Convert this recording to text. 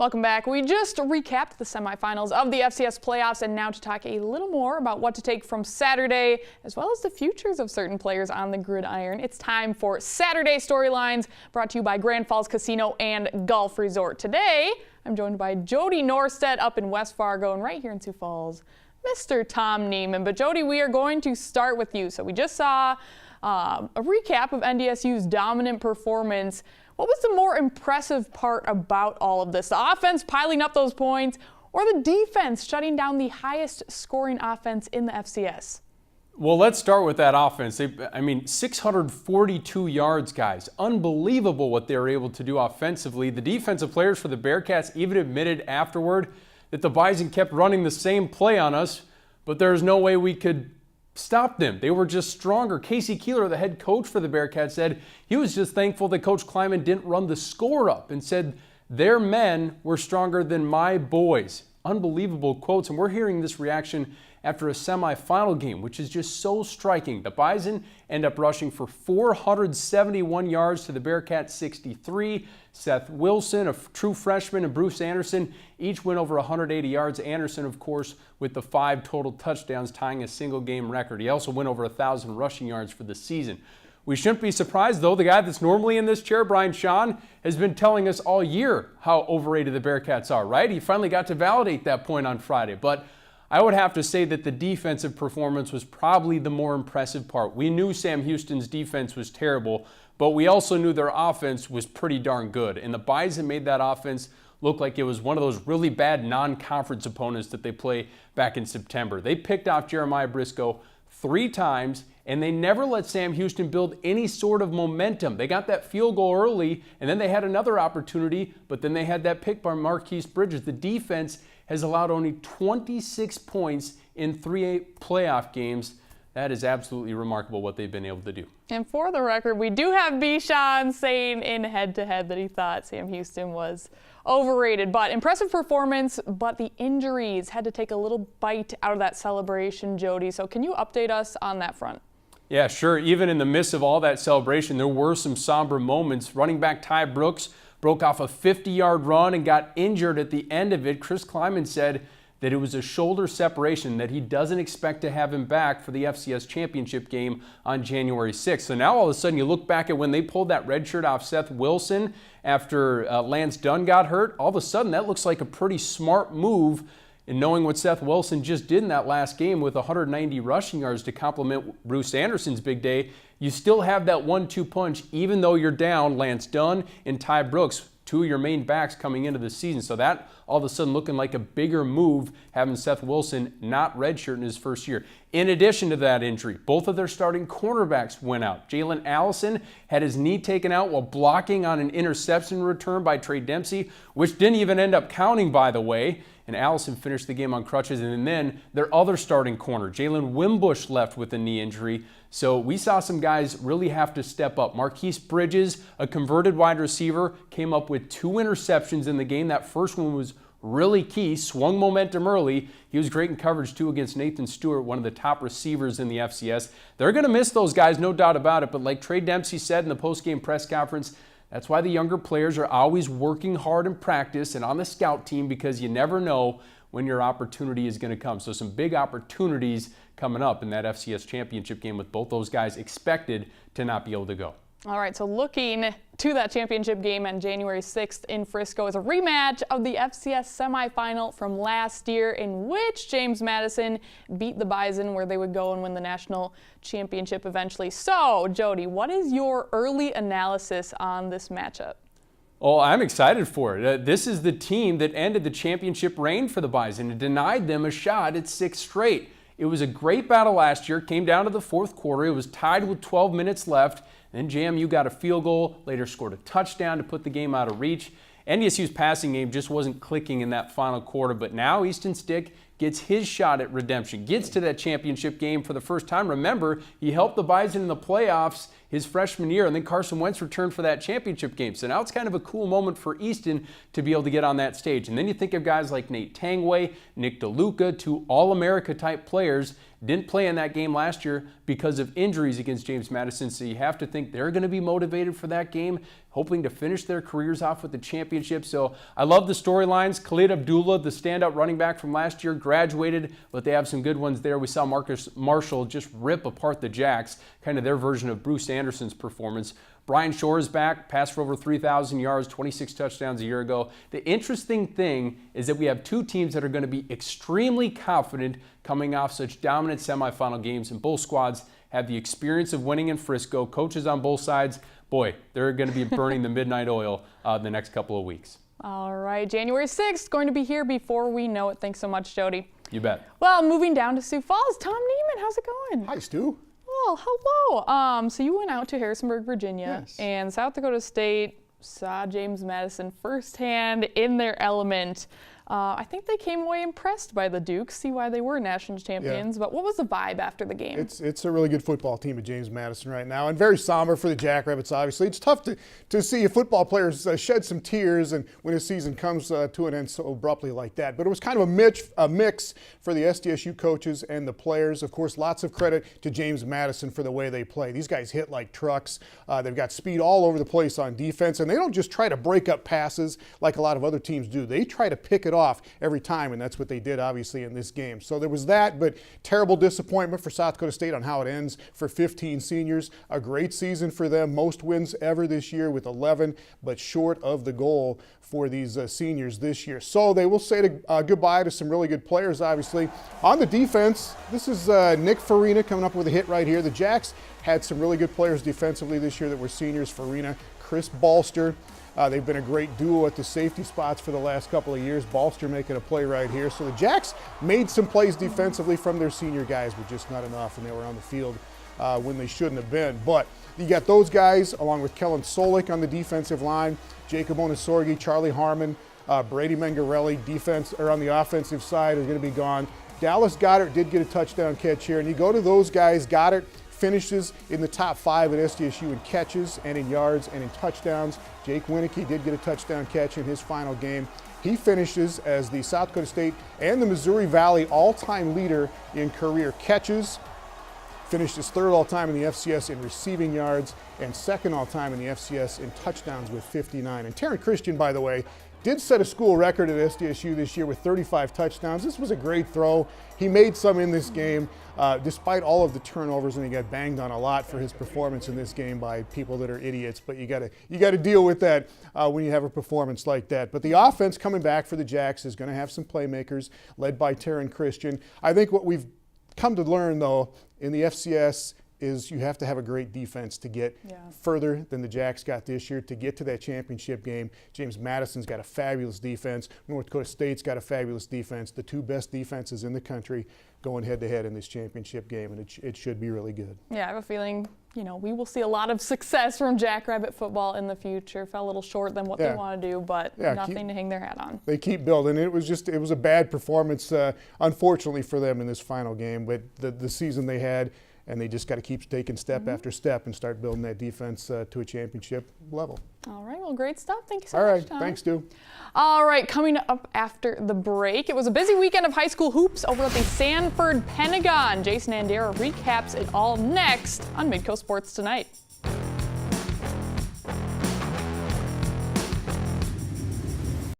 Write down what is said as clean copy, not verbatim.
Welcome back. We just recapped the semifinals of the FCS playoffs, and now to talk a little more about what to take from Saturday, as well as the futures of certain players on the gridiron. It's time for Saturday Storylines, brought to you by Grand Falls Casino and Golf Resort. Today, I'm joined by Jody Norstedt up in West Fargo, and right here in Sioux Falls, Mr. Tom Nieman. But Jody, we are going to start with you. So we just saw a recap of NDSU's dominant performance. What was the more impressive part about all of this? The offense piling up those points, or the defense shutting down the highest scoring offense in the FCS? Well, let's start with that offense. 642 yards, guys. Unbelievable what they were able to do offensively. The defensive players for the Bearcats even admitted afterward that the Bison kept running the same play on us, but there's no way we could stop them. They were just stronger. Casey Keeler, the head coach for the Bearcats, said he was just thankful that Coach Kleiman didn't run the score up and said their men were stronger than my boys. Unbelievable quotes, and we're hearing this reaction after a semifinal game, which is just so striking. The Bison end up rushing for 471 yards to the Bearcats 63. Seth Wilson, a true freshman, and Bruce Anderson each went over 180 yards. Anderson, of course, with the 5 total touchdowns, tying a single game record. He also went over 1,000 rushing yards for the season. We shouldn't be surprised, though. The guy that's normally in this chair, Brian Shawn, has been telling us all year how overrated the Bearcats are, right? He finally got to validate that point on Friday. But I would have to say that the defensive performance was probably the more impressive part. We knew Sam Houston's defense was terrible, but we also knew their offense was pretty darn good. And the Bison made that offense look like it was one of those really bad non-conference opponents that they play back in September. They picked off Jeremiah Briscoe 3 times, and they never let Sam Houston build any sort of momentum. They got that field goal early, and then they had another opportunity, but then they had that pick by Marquise Bridges. The defense has allowed only 26 points in 3 playoff games. That is absolutely remarkable what they've been able to do. And for the record, we do have Bichon saying in head-to-head that he thought Sam Houston was overrated. But impressive performance, but the injuries had to take a little bite out of that celebration, Jody. So can you update us on that front? Yeah, sure. Even in the midst of all that celebration, there were some somber moments. Running back Ty Brooks broke off a 50-yard run and got injured at the end of it. Chris Kleiman said that it was a shoulder separation, that he doesn't expect to have him back for the FCS championship game on January 6th. So now all of a sudden you look back at when they pulled that red shirt off Seth Wilson after Lance Dunn got hurt. All of a sudden that looks like a pretty smart move. And knowing what Seth Wilson just did in that last game with 190 rushing yards to complement Bruce Anderson's big day, you still have that 1-2 punch even though you're down Lance Dunn and Ty Brooks, 2 of your main backs coming into the season. So that all of a sudden looking like a bigger move, having Seth Wilson not redshirt in his first year. In addition to that injury, both of their starting cornerbacks went out. Jalen Allison had his knee taken out while blocking on an interception return by Trey Dempsey, which didn't even end up counting, by the way. And Allison finished the game on crutches. And then their other starting corner, Jalen Wimbush, left with a knee injury. So we saw some guys really have to step up. Marquise Bridges, a converted wide receiver, came up with 2 interceptions in the game. That first one was really key, swung momentum early. He was great in coverage, too, against Nathan Stewart, one of the top receivers in the FCS. They're going to miss those guys, no doubt about it. But like Trey Dempsey said in the postgame press conference, that's why the younger players are always working hard in practice and on the scout team, because you never know when your opportunity is going to come. So some big opportunities coming up in that FCS championship game with both those guys expected to not be able to go. All right, so looking to that championship game on January 6th in Frisco is a rematch of the FCS semifinal from last year, in which James Madison beat the Bison, where they would go and win the national championship eventually. So, Jody, what is your early analysis on this matchup? Oh, I'm excited for it. This is the team that ended the championship reign for the Bison and denied them a shot at 6 straight. It was a great battle last year. Came down to the 4th quarter. It was tied with 12 minutes left. Then JMU got a field goal, later scored a touchdown to put the game out of reach. NDSU's passing game just wasn't clicking in that final quarter, but now Easton Stick gets his shot at redemption, gets to that championship game for the first time. Remember, he helped the Bison in the playoffs his freshman year, and then Carson Wentz returned for that championship game. So now it's kind of a cool moment for Easton to be able to get on that stage. And then you think of guys like Nate Tangway, Nick DeLuca, two All-America type players. Didn't play in that game last year because of injuries against James Madison, so you have to think they're going to be motivated for that game, hoping to finish their careers off with the championship. So I love the storylines. Khalid Abdullah, the standout running back from last year, graduated, but they have some good ones there. We saw Marcus Marshall just rip apart the Jacks, kind of their version of Bruce Anderson's performance. Brian Shore is back, passed for over 3,000 yards, 26 touchdowns a year ago. The interesting thing is that we have two teams that are going to be extremely confident coming off such dominant semifinal games, and both squads have the experience of winning in Frisco. Coaches on both sides, boy, they're going to be burning the midnight oil the next couple of weeks. All right, January 6th, going to be here before we know it. Thanks so much, Jody. You bet. Well, moving down to Sioux Falls, Tom Nieman, how's it going? Hi, Stu. Well, hello. So you went out to Harrisonburg, Virginia, Yes. and South Dakota State saw James Madison firsthand in their element. I think they came away impressed by the Dukes, see why they were national champions, but what was the vibe after the game? It's a really good football team at James Madison right now, and very somber for the Jackrabbits, obviously. It's tough to see a football player shed some tears and when his season comes to an end so abruptly like that. But it was kind of a mix for the SDSU coaches and the players. Of course, lots of credit to James Madison for the way they play. These guys hit like trucks. They've got speed all over the place on defense, and they don't just try to break up passes like a lot of other teams do. They try to pick it off every time, and that's what they did obviously in this game. So there was that, but terrible disappointment for South Dakota State on how it ends for 15 seniors. A great season for them, most wins ever this year with 11, but short of the goal for these seniors this year. So they will say goodbye to some really good players, obviously. On the defense, this is Nick Farina coming up with a hit right here. The Jacks had some really good players defensively this year that were seniors. Farina, Chris Balster. They've been a great duo at the safety spots for the last couple of years. Balster making a play right here. So the Jacks made some plays defensively from their senior guys, but just not enough, and they were on the field when they shouldn't have been. But you got those guys along with Kellen Solik on the defensive line, Jacob Onosorgi, Charlie Harmon, Brady Mengarelli on the offensive side are going to be gone. Dallas Goddard did get a touchdown catch here, and you go to those guys. Goddard finishes in the top 5 at SDSU in catches and in yards and in touchdowns. Jake Winicky did get a touchdown catch in his final game. He finishes as the South Dakota State and the Missouri Valley all-time leader in career catches. Finished as 3rd all-time in the FCS in receiving yards and 2nd all-time in the FCS in touchdowns with 59. And Taryn Christian, by the way, did set a school record at SDSU this year with 35 touchdowns. This was a great throw. He made some in this game, despite all of the turnovers, and he got banged on a lot for his performance in this game by people that are idiots. But you got to deal with that when you have a performance like that. But the offense coming back for the Jacks is going to have some playmakers led by Taryn Christian. I think what we've come to learn, though, in the FCS is you have to have a great defense to get further than the Jacks got this year, to get to that championship game. James Madison's got a fabulous defense. North Dakota State's got a fabulous defense. The two best defenses in the country going head-to-head in this championship game, and it should be really good. Yeah, I have a feeling, we will see a lot of success from Jackrabbit football in the future. Fell a little short than what they want to do, but nothing to hang their hat on. They keep building. It was a bad performance, unfortunately for them in this final game, but the season they had, and they just got to keep taking step after step and start building that defense to a championship level. All right, well, great stuff. Thank you so much, much, All right, Tom. thanks, Stu. All right, coming up after the break, it was a busy weekend of high school hoops over at the Sanford Pentagon. Jason Andera recaps it all next on Midco Sports Tonight.